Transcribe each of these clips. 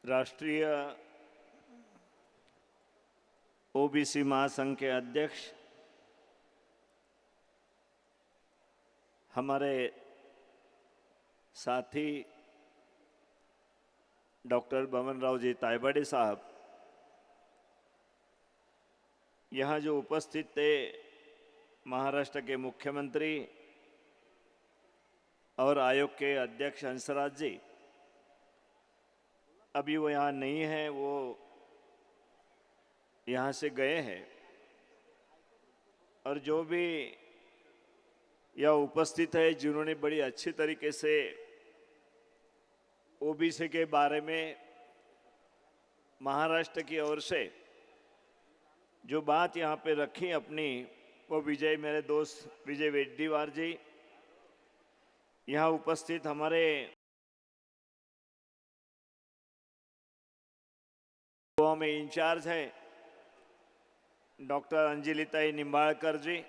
राष्ट्रीय ओबीसी महासंघ के अध्यक्ष हमारे साथी डॉक्टर बमनराव जी तायवाड़े साहब, यहाँ जो उपस्थित थे महाराष्ट्र के मुख्यमंत्री और आयोग के अध्यक्ष हंसराज जी, अभी वो यहाँ नहीं है, वो यहाँ से गए हैं। और जो भी यहाँ उपस्थित है जिन्होंने बड़ी अच्छी तरीके से ओबीसी के बारे में महाराष्ट्र की ओर से जो बात यहाँ पे रखी अपनी, वो विजय, मेरे दोस्त विजय वेड्डीवार जी, यहाँ उपस्थित हमारे गोवा में इंचार्ज है डॉक्टर अंजलिताई निंबाळकर जी,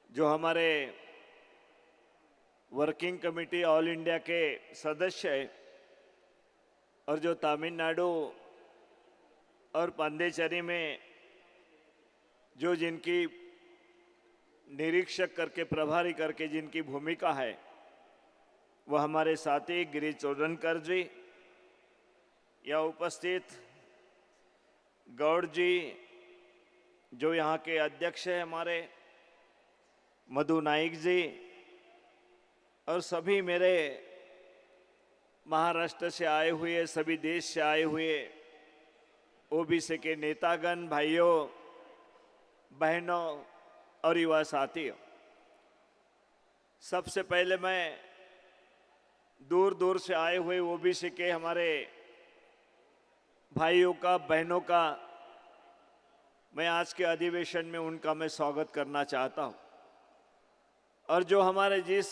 जो हमारे वर्किंग कमेटी ऑल इंडिया के सदस्य है, और जो तमिलनाडु और पांडिचेरी में जो जिनकी निरीक्षक करके प्रभारी करके जिनकी भूमिका है, वो हमारे साथी गिरीश चोडनकर जी, यहाँ उपस्थित गौड़ जी जो यहाँ के अध्यक्ष है हमारे, मधु नाइक जी, और सभी मेरे महाराष्ट्र से आए हुए, सभी देश से आए हुए ओबीसी के नेतागण, भाइयों बहनों और युवा साथियों, सबसे पहले मैं दूर दूर से आए हुए ओबीसी के हमारे भाइयों का, बहनों का, मैं आज के अधिवेशन में उनका मैं स्वागत करना चाहता हूं। और जो हमारे जिस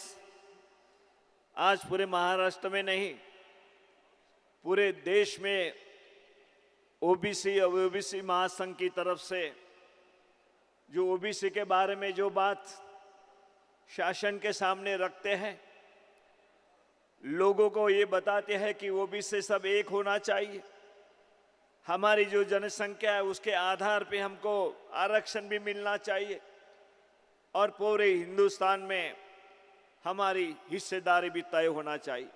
आज पूरे महाराष्ट्र में नहीं, पूरे देश में ओबीसी और ओबीसी महासंघ की तरफ से जो ओबीसी के बारे में जो बात शासन के सामने रखते हैं, लोगों को ये बताते हैं कि ओबीसी सब एक होना चाहिए, हमारी जो जनसंख्या है उसके आधार पे हमको आरक्षण भी मिलना चाहिए, और पूरे हिंदुस्तान में हमारी हिस्सेदारी भी तय होना चाहिए।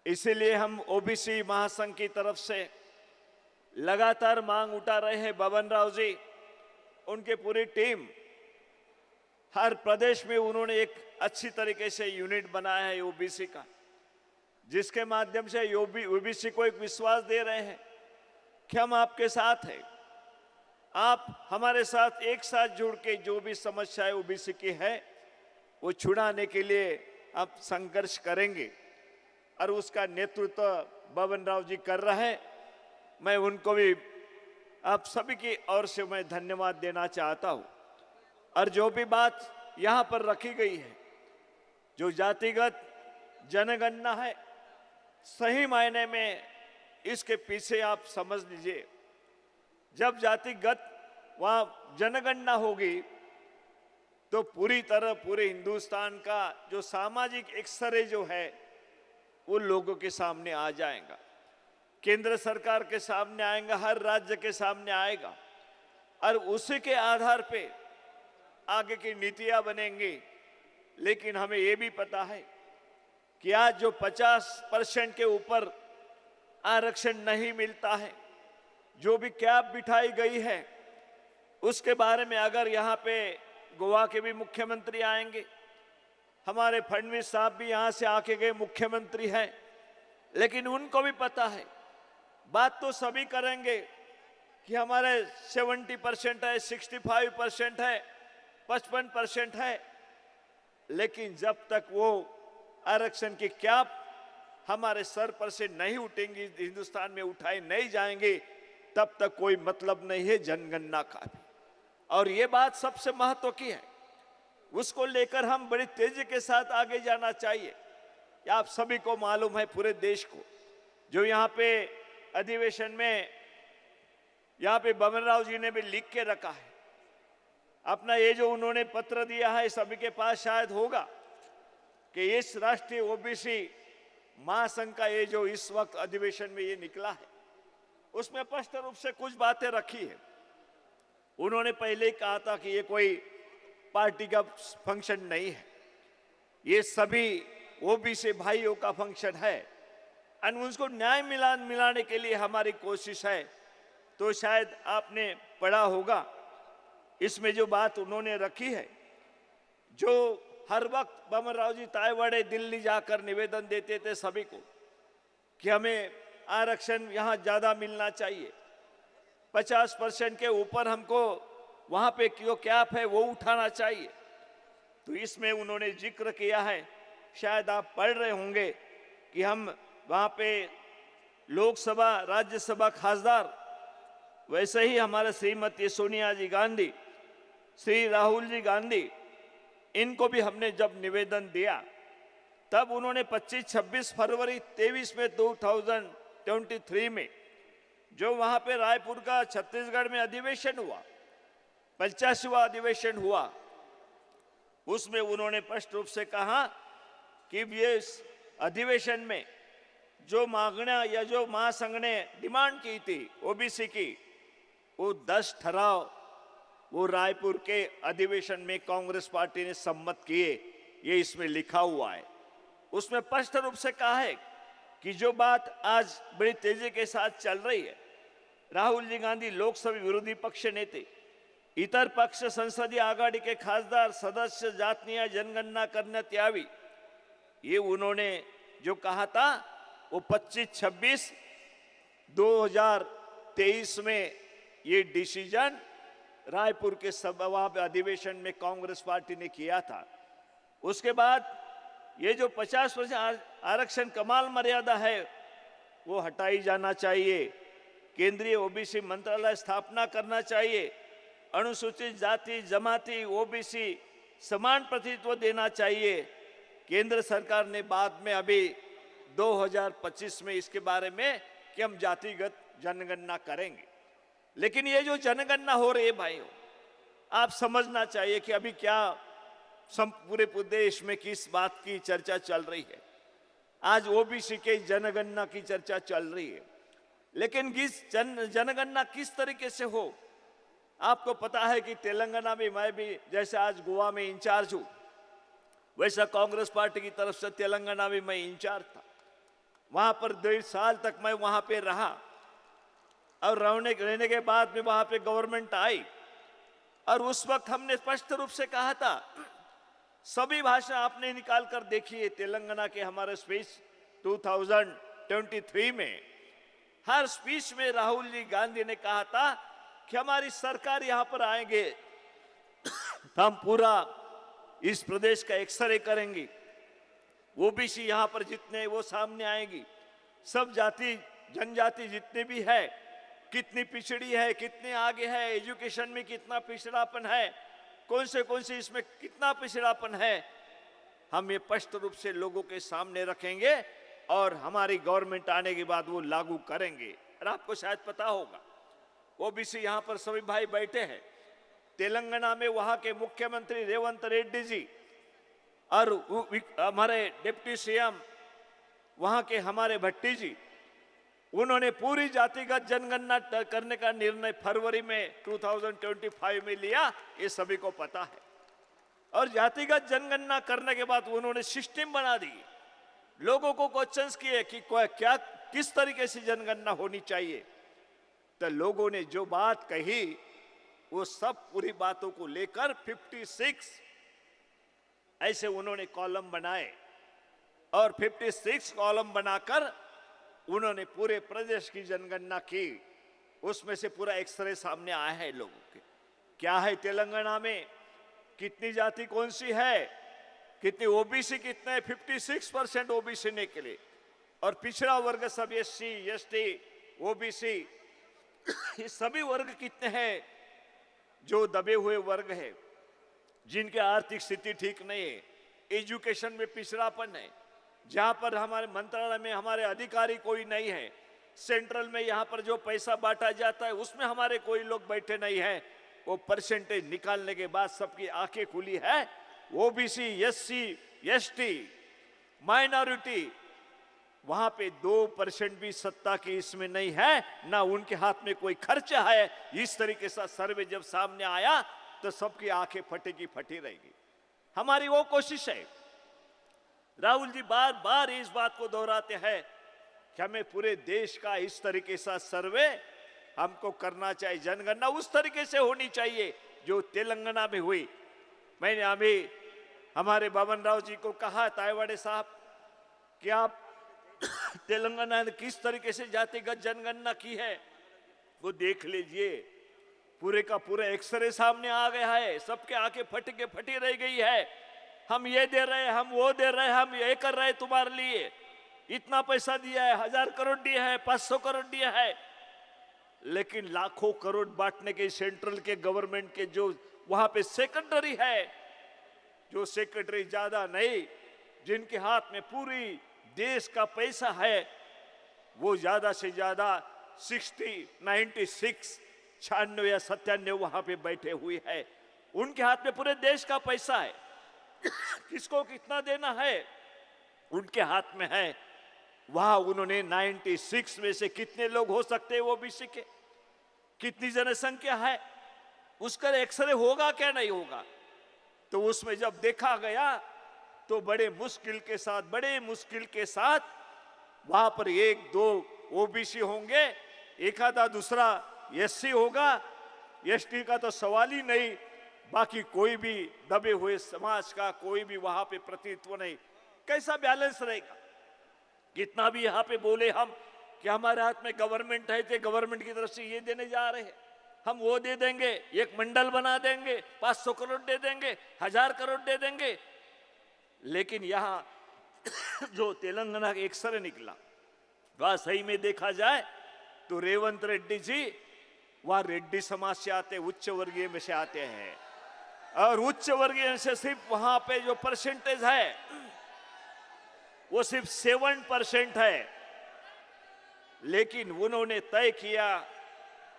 इसीलिए हम ओबीसी महासंघ की तरफ से लगातार मांग उठा रहे हैं। बमनराव जी, उनके पूरी टीम, हर प्रदेश में उन्होंने एक अच्छी तरीके से यूनिट बनाया है ओबीसी का, जिसके माध्यम से ओबीसी को एक विश्वास दे रहे हैं कि हम आपके साथ हैं, आप हमारे साथ एक साथ जुड़ के जो भी समस्याएं ओबीसी की है वो छुड़ाने के लिए आप संघर्ष करेंगे, और उसका नेतृत्व बमनराव जी कर रहे हैं। मैं उनको भी आप सभी की ओर से मैं धन्यवाद देना चाहता हूं। और जो भी बात यहां पर रखी गई है, जो जातिगत जनगणना है, सही मायने में इसके पीछे आप समझ लीजिए, जब जातिगत वहां जनगणना होगी तो पूरी तरह पूरे हिंदुस्तान का जो सामाजिक एक्सरे जो है वो लोगों के सामने आ जाएगा, केंद्र सरकार के सामने आएगा, हर राज्य के सामने आएगा, और उसी के आधार पे आगे की नीतियां बनेंगी। लेकिन हमें ये भी पता है कि आज जो 50% के ऊपर आरक्षण नहीं मिलता है, जो भी कैप बिठाई गई है, उसके बारे में अगर यहाँ पे गोवा के भी मुख्यमंत्री आएंगे, हमारे फडणवीस साहब भी यहाँ से आके गए मुख्यमंत्री हैं, लेकिन उनको भी पता है, बात तो सभी करेंगे कि हमारे 70% है, 65% है, 55% है, लेकिन जब तक वो आरक्षण की कैप हमारे सर पर से नहीं उठेंगी, हिंदुस्तान में उठाए नहीं जाएंगे, तब तक कोई मतलब नहीं है जनगणना का भी। और ये बात सबसे महत्व की है, उसको लेकर हम बड़ी तेजी के साथ आगे जाना चाहिए। आप सभी को मालूम है, पूरे देश को, जो यहाँ पे अधिवेशन में यहाँ पे बमनराव जी ने भी लिख के रखा है अपना, ये जो उन्होंने पत्र दिया है सभी के पास शायद होगा, कि इस राष्ट्रीय ओबीसी महासंघ का ये जो इस वक्त अधिवेशन में ये निकला है, उसमें स्पष्ट रूप से कुछ बातें रखी है। उन्होंने पहले ही कहा था कि ये कोई पार्टी का फंक्शन नहीं है, ये सभी ओबीसी भाइयों का फंक्शन है और उनको न्याय मिलाने के लिए हमारी कोशिश है। तो शायद आपने पढ़ा होगा इसमें जो बात उन्होंने रखी है, जो हर वक्त बमन राव जी तायवाड़े दिल्ली जाकर निवेदन देते थे सभी को कि हमें आरक्षण यहाँ ज्यादा मिलना चाहिए, 50% के ऊपर हमको वहां पे जो कैप है वो उठाना चाहिए। तो इसमें उन्होंने जिक्र किया है, शायद आप पढ़ रहे होंगे कि हम वहां पे लोकसभा राज्यसभा खासदार, वैसे ही हमारे श्रीमती सोनिया जी गांधी, श्री राहुल जी गांधी, इनको भी हमने जब निवेदन दिया तब उन्होंने 25-26 फरवरी 23 में 2023 में जो वहां पे रायपुर का छत्तीसगढ़ में अधिवेशन हुआ, 85वां अधिवेशन हुआ, उसमें उन्होंने स्पष्ट रूप से कहा कि ये अधिवेशन में जो मांगना या जो महासंघ ने डिमांड की थी ओबीसी की, वो 10 ठराव वो रायपुर के अधिवेशन में कांग्रेस पार्टी ने सम्मत किए, ये इसमें लिखा हुआ है। उसमें स्पष्ट रूप से कहा है कि जो बात आज बड़ी तेजी के साथ चल रही है, राहुल जी गांधी लोकसभा विरोधी पक्ष नेते, इतर पक्ष संसदीय आघाडी के खासदार सदस्य जातीय जनगणना करण्यात यावी, ये उन्होंने जो कहा था वो 25-26 2023 में ये डिसीजन रायपुर के सभा अधिवेशन में कांग्रेस पार्टी ने किया था। उसके बाद ये जो 50% आरक्षण कमाल मर्यादा है वो हटाई जाना चाहिए, केंद्रीय ओबीसी मंत्रालय स्थापना करना चाहिए, अनुसूचित जाति जमाती ओबीसी समान प्रतिनिधित्व देना चाहिए। केंद्र सरकार ने बाद में अभी 2025 में इसके बारे में कि हम जातिगत जनगणना करेंगे, लेकिन ये जो जनगणना हो रही है भाइयों, आप समझना चाहिए कि अभी क्या पूरे देश में किस बात की चर्चा चल रही है। आज ओबीसी के जनगणना की चर्चा चल रही है, लेकिन जनगणना किस तरीके से हो, आपको पता है कि तेलंगाना में मैं भी जैसे आज गोवा में इंचार्ज हूं, वैसा कांग्रेस पार्टी की तरफ से तेलंगाना में मैं इंचार्ज था। वहां पर 1.5 साल तक मैं वहां पे रहा और रहने के बाद में वहां पे गवर्नमेंट आई और उस वक्त हमने स्पष्ट रूप से कहा था, सभी भाषा आपने निकाल कर देखिए, तेलंगाना के हमारे स्पीच 2023 में हर स्पीच में राहुल जी गांधी ने कहा था कि हमारी सरकार यहां पर आएंगे तो हम पूरा इस प्रदेश का एक्सरे करेंगे, ओबीसी यहां पर जितने वो सामने आएंगी, सब जाति जनजाति जितने भी है, कितनी पिछड़ी है, कितने आगे है, एजुकेशन में कितना पिछड़ापन है, कौन से इसमें कितना पिछड़ापन है, हम ये स्पष्ट रूप से लोगों के सामने रखेंगे और हमारी गवर्नमेंट आने के बाद वो लागू करेंगे। और आपको शायद पता होगा ओबीसी यहां पर सभी भाई बैठे हैं, तेलंगाना में वहां के मुख्यमंत्री रेवंत रेड्डी जी और हमारे डिप्टी सीएम वहां के हमारे भट्टी जी, उन्होंने पूरी जातिगत जनगणना करने का निर्णय फरवरी में 2025 में लिया, ये सभी को पता है। और जातिगत जनगणना करने के बाद उन्होंने सिस्टम बना दी, लोगों को क्वेश्चंस किए कि क्या किस तरीके से जनगणना होनी चाहिए। तो लोगों ने जो बात कही वो सब पूरी बातों को लेकर 56 ऐसे उन्होंने कॉलम बनाए और 56 कॉलम बनाकर उन्होंने पूरे प्रदेश की जनगणना की। उसमें से पूरा एक्सरे सामने आया है लोगों के, क्या है तेलंगाना में, कितनी जाति कौन सी है, कितनी ओबीसी कितने, 56% ओबीसी ने के लिए, और पिछड़ा वर्ग सब एससी एसटी ओबीसी ये सभी वर्ग कितने हैं, जो दबे हुए वर्ग है, जिनकी आर्थिक स्थिति ठीक नहीं है, एजुकेशन में पिछड़ापन है, जहां पर हमारे मंत्रालय में हमारे अधिकारी कोई नहीं है, सेंट्रल में यहां पर जो पैसा बांटा जाता है उसमें हमारे कोई लोग बैठे नहीं है, वो परसेंटेज निकालने के बाद सबकी आंखें खुली है। ओबीसी एससी एसटी माइनॉरिटी वहां पे 2% भी सत्ता की इसमें नहीं है, ना उनके हाथ में कोई खर्चा है। इस तरीके से सर्वे जब सामने आया तो सबकी आंखें फटी रहेगी। हमारी वो कोशिश है। राहुल जी बार बार इस बात को दोहराते हैं कि हमें पूरे देश का इस तरीके से सर्वे हमको करना चाहिए, जनगणना उस तरीके से होनी चाहिए जो तेलंगाना में हुई। मैंने अभी हमारे बबन राव जी को कहा, तायवाड़े साहब, कि आप तेलंगाना ने किस तरीके से जातिगत जनगणना की है वो देख लीजिए। पूरे का पूरा एक्सरे सामने आ गया है, सबके आंखें फटी रह गई है। हम ये दे रहे हैं, हम वो दे रहे हैं, हम ये कर रहे हैं तुम्हारे लिए, इतना पैसा दिया है, 1000 करोड़ दिया है, 500 करोड़ दिया है। लेकिन लाखों करोड़ बांटने के सेंट्रल के गवर्नमेंट के जो वहां पे सेक्रेटरी है, जो सेक्रेटरी ज्यादा नहीं, जिनके हाथ में पूरी देश का पैसा है, वो ज्यादा से ज्यादा 96 या 97 वहां पे बैठे हुए हैं। उनके हाथ में पूरे देश का पैसा है। किसको कितना देना है उनके हाथ में है। वहां उन्होंने 96 में से कितने लोग हो सकते हैं वो भी सीखे, कितनी जनसंख्या है, उसका एक्सरे होगा क्या नहीं होगा। तो उसमें जब देखा गया तो बड़े मुश्किल के साथ वहां पर 1-2 ओबीसी होंगे, एक आधा दूसरा एससी होगा, एसटी का तो सवाल ही नहीं, बाकी कोई भी दबे हुए समाज का कोई भी वहां पे प्रतिनिधित्व नहीं। कैसा बैलेंस रहेगा। कितना भी यहाँ पे बोले हम कि हमारे हाथ में गवर्नमेंट है, तो गवर्नमेंट की तरफ से ये देने जा रहे हैं, हम वो दे देंगे, एक मंडल बना देंगे, 500 करोड़ दे देंगे, 1000 करोड़ दे देंगे। लेकिन यहाँ जो तेलंगाना का एक्सरे निकला, वह सही में देखा जाए तो रेवंत रेड्डी जी वह रेड्डी समाज से आते, उच्च वर्गीय में से आते हैं, और उच्च वर्गीय से सिर्फ वहां पे जो परसेंटेज है वो सिर्फ 7% है। लेकिन उन्होंने तय किया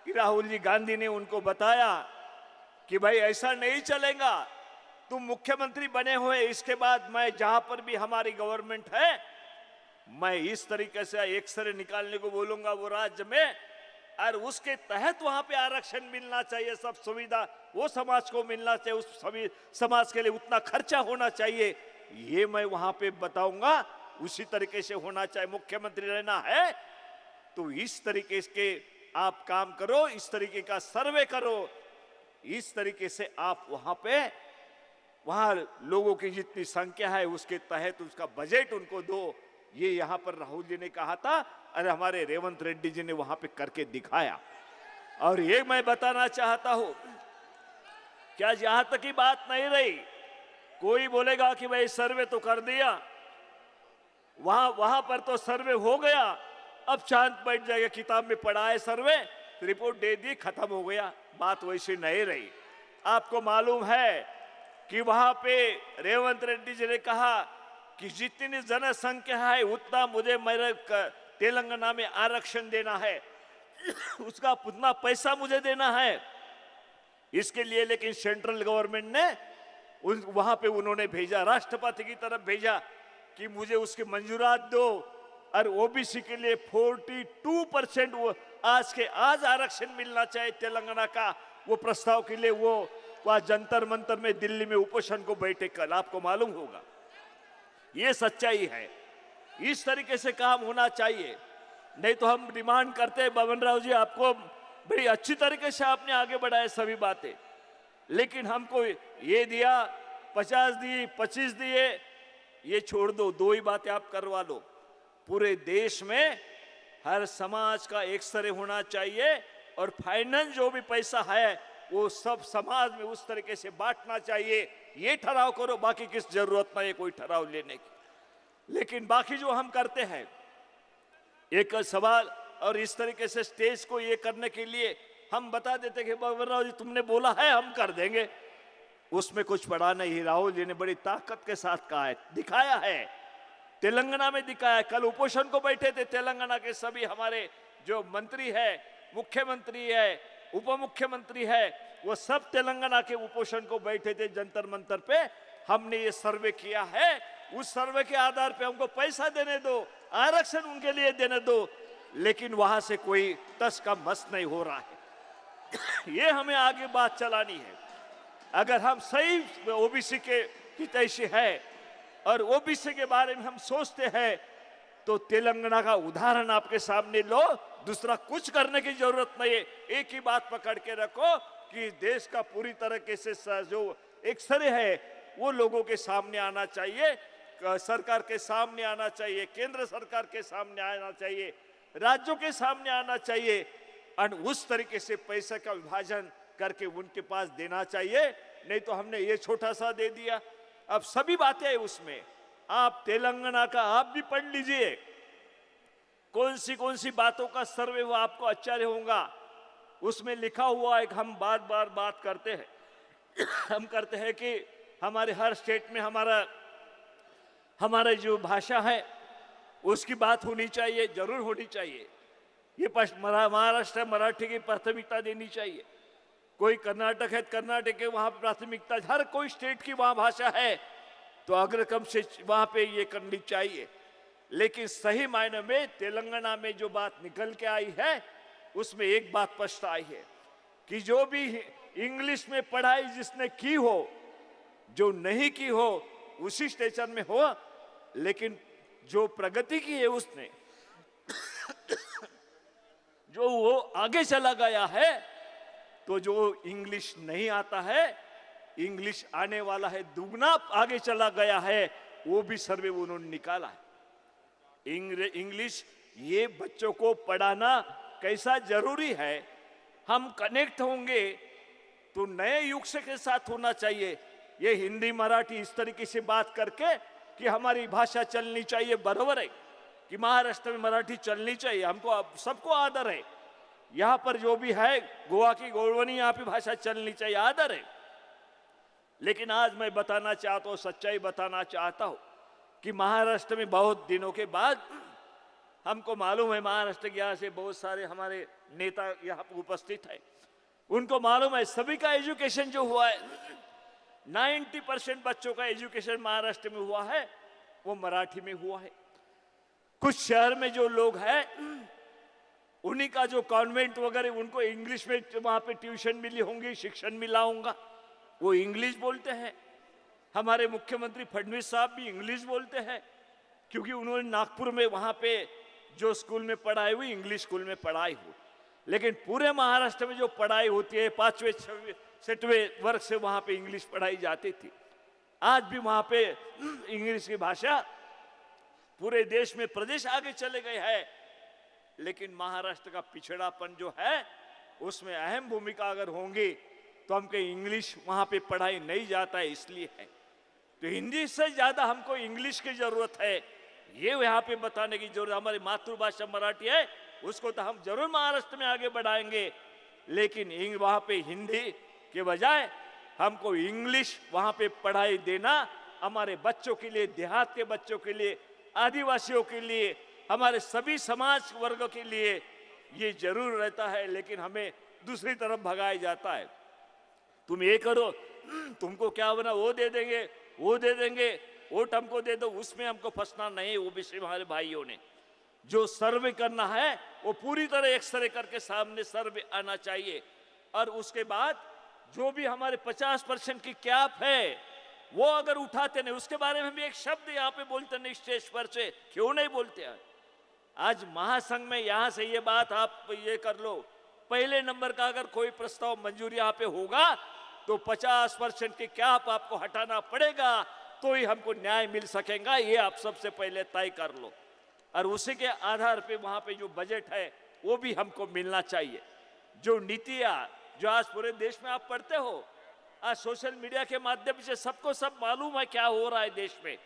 कि राहुल जी गांधी ने उनको बताया कि भाई ऐसा नहीं चलेगा, तुम मुख्यमंत्री बने हुए, इसके बाद मैं जहां पर भी हमारी गवर्नमेंट है, मैं इस तरीके से एक्सरे निकालने को बोलूंगा वो राज्य में, और उसके तहत वहां पे आरक्षण मिलना चाहिए, सब सुविधा वो समाज को मिलना चाहिए, उस सभी समाज के लिए उतना खर्चा होना चाहिए, ये मैं वहां पे बताऊंगा। उसी तरीके से होना चाहिए। मुख्यमंत्री रहना है तो इस तरीके के आप काम करो, इस तरीके का सर्वे करो, इस तरीके से आप वहां लोगों की जितनी संख्या है उसके तहत उसका बजट उनको दो। ये यहां पर राहुल जी ने कहा था और हमारे रेवंत रेड्डी जी ने वहां पे करके दिखाया। और ये मैं बताना चाहता हूं, क्या यहां तक की बात नहीं रही, कोई बोलेगा कि भाई सर्वे तो कर दिया, वहां पर तो सर्वे हो गया, अब चांद बैठ जाएगा, किताब में पढ़ा है सर्वे, रिपोर्ट दे दी, खत्म हो गया। बात वैसी नहीं रही। आपको मालूम है कि वहां पे रेवंत रेड्डी जी ने कहा कि जितनी जनसंख्या है उतना मुझे मेरे तेलंगाना में आरक्षण देना है, उसका उतना पैसा मुझे देना है इसके लिए। लेकिन सेंट्रल गवर्नमेंट ने वहां पे उन्होंने भेजा, राष्ट्रपति की तरफ भेजा कि मुझे उसकी मंजूरात दो, और ओबीसी के लिए 42% वो आज के आज आरक्षण मिलना चाहिए तेलंगाना का। वो प्रस्ताव के लिए वो वहां जंतर मंतर में दिल्ली में उपोषण को बैठे, कल आपको मालूम होगा। ये सच्चाई है, इस तरीके से काम होना चाहिए। नहीं तो हम डिमांड करते हैं बबन राव जी, आपको बड़ी अच्छी तरीके से आपने आगे बढ़ाए सभी बातें, लेकिन हमको ये दिया, 50 दिए, 25 दिए, ये छोड़ दो, 2 ही बातें आप करवा लो। पूरे देश में हर समाज का एक्सरे होना चाहिए, और फाइनेंस जो भी पैसा है वो सब समाज में उस तरीके से बांटना चाहिए। ये ठहराव करो, बाकी किस जरूरत नहीं है कोई ठहराव लेने की। लेकिन बाकी जो हम करते हैं, एक सवाल और इस तरीके से स्टेज को ये करने के लिए हम बता देते कि बबन राव जी तुमने बोला है हम कर देंगे, उसमें कुछ पड़ा नहीं। राहुल जी ने बड़ी ताकत के साथ कहा है, दिखाया है, तेलंगाना में दिखाया। कल उपोषण को बैठे थे तेलंगाना के सभी हमारे जो मंत्री है, मुख्यमंत्री है, उप मुख्यमंत्री है, वो सब तेलंगाना के उपोषण को बैठे थे जंतर मंतर पे। हमने ये सर्वे किया है उस सर्वे के आधार पे हमको पैसा देने दो, आरक्षण उनके लिए देने दो, लेकिन वहां से कोई तस का मस नहीं हो रहा है। ये हमें आगे बात चलानी है। अगर हम सही ओबीसी के हितैषी है और ओबीसी के बारे में हम सोचते हैं तो तेलंगाना का उदाहरण आपके सामने लो, दूसरा कुछ करने की जरूरत नहीं है। एक ही बात पकड़ के रखो कि देश का पूरी तरीके से जो एक्सरे है वो लोगों के सामने आना चाहिए, सरकार के सामने आना चाहिए, केंद्र सरकार के सामने आना चाहिए, राज्यों के सामने आना चाहिए और उस तरीके से पैसे का विभाजन करके उनके पास देना चाहिए। नहीं तो हमने ये छोटा सा दे दिया, अब सभी बातें हैं उसमें। आप तेलंगाना का आप भी पढ़ लीजिए, कौन सी बातों का सर्वे हुआ आपको आश्चर्य होगा। उसमें लिखा हुआ एक हम बार बार बात करते हैं हम करते हैं कि हमारे हर स्टेट में हमारा जो भाषा है उसकी बात होनी चाहिए, जरूर होनी चाहिए। ये महाराष्ट्र मराठी की प्राथमिकता देनी चाहिए। कोई कर्नाटक है, कर्नाटक के वहां प्राथमिकता, हर कोई स्टेट की वहां भाषा है तो अग्रक्रम से वहां पे ये करनी चाहिए। लेकिन सही मायने में तेलंगाना में जो बात निकल के आई है उसमें एक बात स्पष्ट आई है कि जो भी इंग्लिश में पढ़ाई जिसने की हो, जो नहीं की हो उसी स्टेशन में हो, लेकिन जो प्रगति की है उसने जो वो आगे चला गया है, तो जो इंग्लिश नहीं आता है, इंग्लिश आने वाला है दुगना आगे चला गया है, वो भी सर्वे उन्होंने निकाला है। इंग्लिश ये बच्चों को पढ़ाना कैसा जरूरी है। हम कनेक्ट होंगे तो नए युग से के साथ होना चाहिए। ये हिंदी मराठी इस तरीके से बात करके कि हमारी भाषा चलनी चाहिए, बराबर है कि महाराष्ट्र में मराठी चलनी चाहिए, हमको सबको आदर है। यहाँ पर जो भी है गोवा की गोड़वनी यहाँ पे भाषा चलनी चाहिए, आदर है। लेकिन आज मैं बताना चाहता हूँ, सच्चाई बताना चाहता हूँ कि महाराष्ट्र में बहुत दिनों के बाद हमको मालूम है, महाराष्ट्र के यहाँ से बहुत सारे हमारे नेता यहाँ पर उपस्थित है, उनको मालूम है सभी का एजुकेशन जो हुआ है 90% बच्चों का एजुकेशन महाराष्ट्र में हुआ है वो मराठी में हुआ है। कुछ शहर में जो लोग हैं उन्हीं का जो कॉन्वेंट वगैरह उनको इंग्लिश में वहां पे ट्यूशन मिली होंगी, शिक्षण मिला होगा, वो इंग्लिश बोलते हैं। हमारे मुख्यमंत्री फडणवीस साहब भी इंग्लिश बोलते हैं क्योंकि उन्होंने नागपुर में वहां पे जो स्कूल में पढ़ाई हुई, इंग्लिश स्कूल में पढ़ाई हुई। लेकिन पूरे महाराष्ट्र में जो पढ़ाई होती है 5वें 6वें वर्ग से वहां पे इंग्लिश पढ़ाई जाती थी। आज भी वहां पे इंग्लिश की भाषा पूरे देश में प्रदेश आगे चले गए हैं, लेकिन महाराष्ट्र का पिछड़ापन जो है उसमें अहम भूमिका अगर होंगी तो हमको इंग्लिश वहां पे पढ़ाई नहीं जाता है, इसलिए है। तो हिंदी से ज्यादा हमको इंग्लिश की जरूरत है, ये यहाँ पे बताने की जरूरत। हमारी मातृभाषा मराठी है, उसको तो हम जरूर महाराष्ट्र में आगे बढ़ाएंगे, लेकिन वहां पे हिंदी के बजाय हमको इंग्लिश वहां पे पढ़ाई देना हमारे बच्चों के लिए, देहात के बच्चों के लिए, आदिवासियों के लिए, हमारे सभी समाज वर्ग के लिए ये जरूर रहता है। लेकिन हमें दूसरी तरफ भगाया जाता है, तुम ये करो, तुमको क्या बना वो दे देंगे, वो दे देंगे, वोट हमको दे दो। उसमें हमको फंसना नहीं। ओबीसी हमारे भाइयों ने जो सर्वे करना है वो पूरी तरह एक्सरे करके सामने सर्वे आना चाहिए। और उसके बाद जो भी हमारे 50% की कैप है वो अगर उठाते नहीं, उसके बारे में भी एक शब्द यहाँ पे बोलते नहीं स्टेज पर से, क्यों नहीं बोलते हैं? आज महासंघ में यहां से ये बात आप ये कर लो, पहले नंबर का अगर कोई प्रस्ताव मंजूर यहाँ पे होगा तो 50% की कैप आपको हटाना पड़ेगा, तो ही हमको न्याय मिल सकेगा। ये आप सबसे पहले तय कर लो। और उसी के आधार पे वहां पे जो बजट है वो भी हमको मिलना चाहिए। जो नीतियां जो आज पूरे देश में आप पढ़ते हो, आज सोशल मीडिया के माध्यम से सबको सब मालूम है क्या हो रहा है देश में,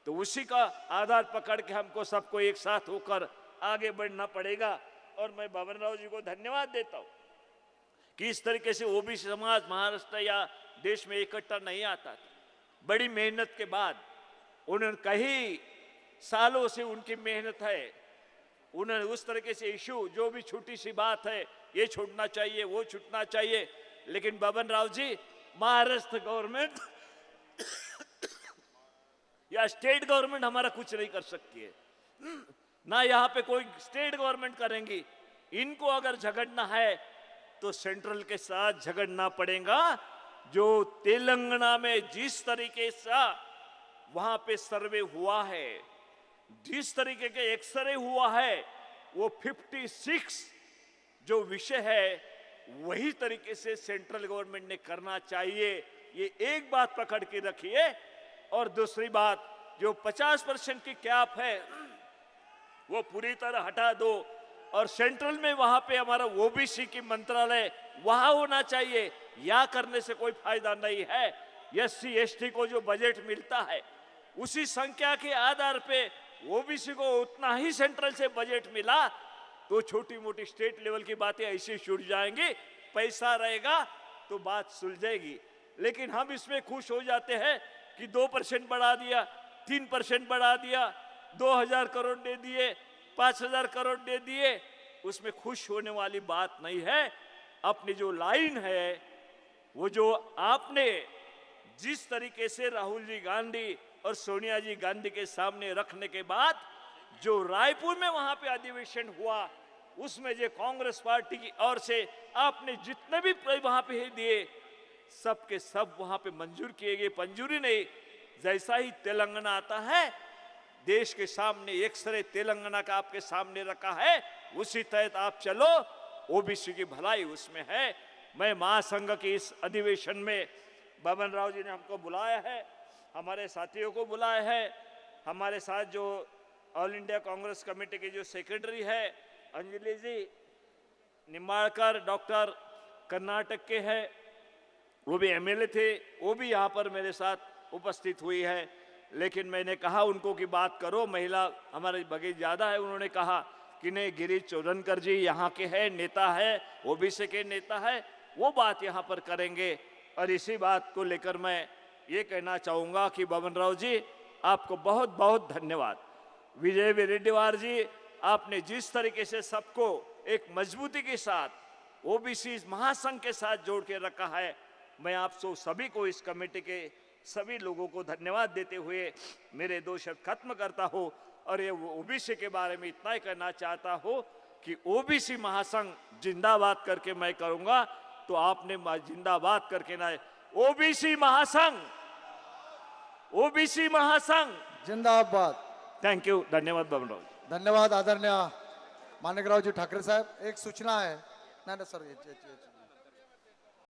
तो उसी का आधार पकड़ के हमको सबको एक साथ होकर आगे बढ़ना पड़ेगा। और मैं बबन राव जी को धन्यवाद देता हूं कि इस तरीके से ओबीसी समाज महाराष्ट्र या देश में इकट्ठा नहीं आता था। बड़ी मेहनत के बाद उन्होंने कई सालों से उनकी मेहनत है, उन्होंने उस तरीके से इशू जो भी छोटी सी बात है ये छूटना चाहिए, वो छूटना चाहिए। लेकिन बबन राव जी, महाराष्ट्र गवर्नमेंट क्या स्टेट गवर्नमेंट हमारा कुछ नहीं कर सकती है? ना यहाँ पे कोई स्टेट गवर्नमेंट करेंगी। इनको अगर झगड़ना है तो सेंट्रल के साथ झगड़ना पड़ेगा। जो तेलंगाना में जिस तरीके से वहां पे सर्वे हुआ है, जिस तरीके के एक्सरे हुआ है, वो 56 जो विषय है वही तरीके से सेंट्रल गवर्नमेंट ने करना चाहिए। ये एक बात पकड़ के रखिए। और दूसरी बात, जो 50% की कैप है वो पूरी तरह हटा दो। और सेंट्रल में वहां पे हमारा ओबीसी की मंत्रालय वहां होना चाहिए। या करने से कोई फायदा नहीं है। एससी एसटी को जो बजट मिलता है उसी संख्या के आधार पे ओबीसी को उतना ही सेंट्रल से बजट मिला तो छोटी मोटी स्टेट लेवल की बातें ऐसे छूट जाएंगी। पैसा रहेगा तो बात सुलझेगी। लेकिन हम इसमें खुश हो जाते हैं कि 2% बढ़ा दिया, 3% बढ़ा दिया, 2000 करोड़ दे दिए, 5000 करोड़ दे दिए। उसमें खुश होने वाली बात नहीं है। अपनी जो लाइन है, वो जो आपने जिस तरीके से राहुल जी गांधी और सोनिया जी गांधी के सामने रखने के बाद जो रायपुर में वहां पे अधिवेशन हुआ, उसमें जो कांग्रेस पार्टी की ओर से आपने जितने भी वहां पे दिए, सब के सब वहां पे मंजूर किए गए। मंजूरी नहीं, जैसा ही तेलंगाना आता है देश के सामने एक्सरे तेलंगाना का आपके सामने रखा है, उसी तहत आप चलो। ओबीसी की भलाई उसमें है। मैं महासंघ के इस अधिवेशन में बबन राव जी ने हमको बुलाया है, हमारे साथियों को बुलाया है। हमारे साथ जो ऑल इंडिया कांग्रेस कमेटी के जो सेक्रेटरी है अंजलि जी निम्बाड़कर, डॉक्टर कर्नाटक के हैं, वो भी एमएलए थे, वो भी यहाँ पर मेरे साथ उपस्थित हुई है। लेकिन मैंने कहा उनको कि बात करो, महिला हमारे बगैर ज़्यादा है। उन्होंने कहा कि नहीं, गिरीश चौधनकर जी यहाँ के हैं, नेता है, ओबीसी के नेता है, वो बात यहाँ पर करेंगे। और इसी बात को लेकर मैं ये कहना चाहूँगा कि बबन राव जी आपको बहुत बहुत धन्यवाद। विजय रेड्डीवार जी, आपने जिस तरीके से सबको एक मजबूती के साथ ओबीसी महासंघ के साथ जोड़ के रखा है, मैं आप सभी को, इस कमेटी के सभी लोगों को धन्यवाद देते हुए मेरे 2 शब्द खत्म करता हूँ। और ये ओबीसी के बारे में इतना ही कहना चाहता हूँ कि ओबीसी महासंघ जिंदाबाद करके मैं करूँगा, तो आपने जिंदाबाद करके ना, ओबीसी महासंघ, ओबीसी महासंघ जिंदाबाद। थैंक यू, धन्यवाद बबन राव। धन्यवाद आदरणीय माणिकरावजी ठाकरे साहेब। एक सूचना है, नाही सर,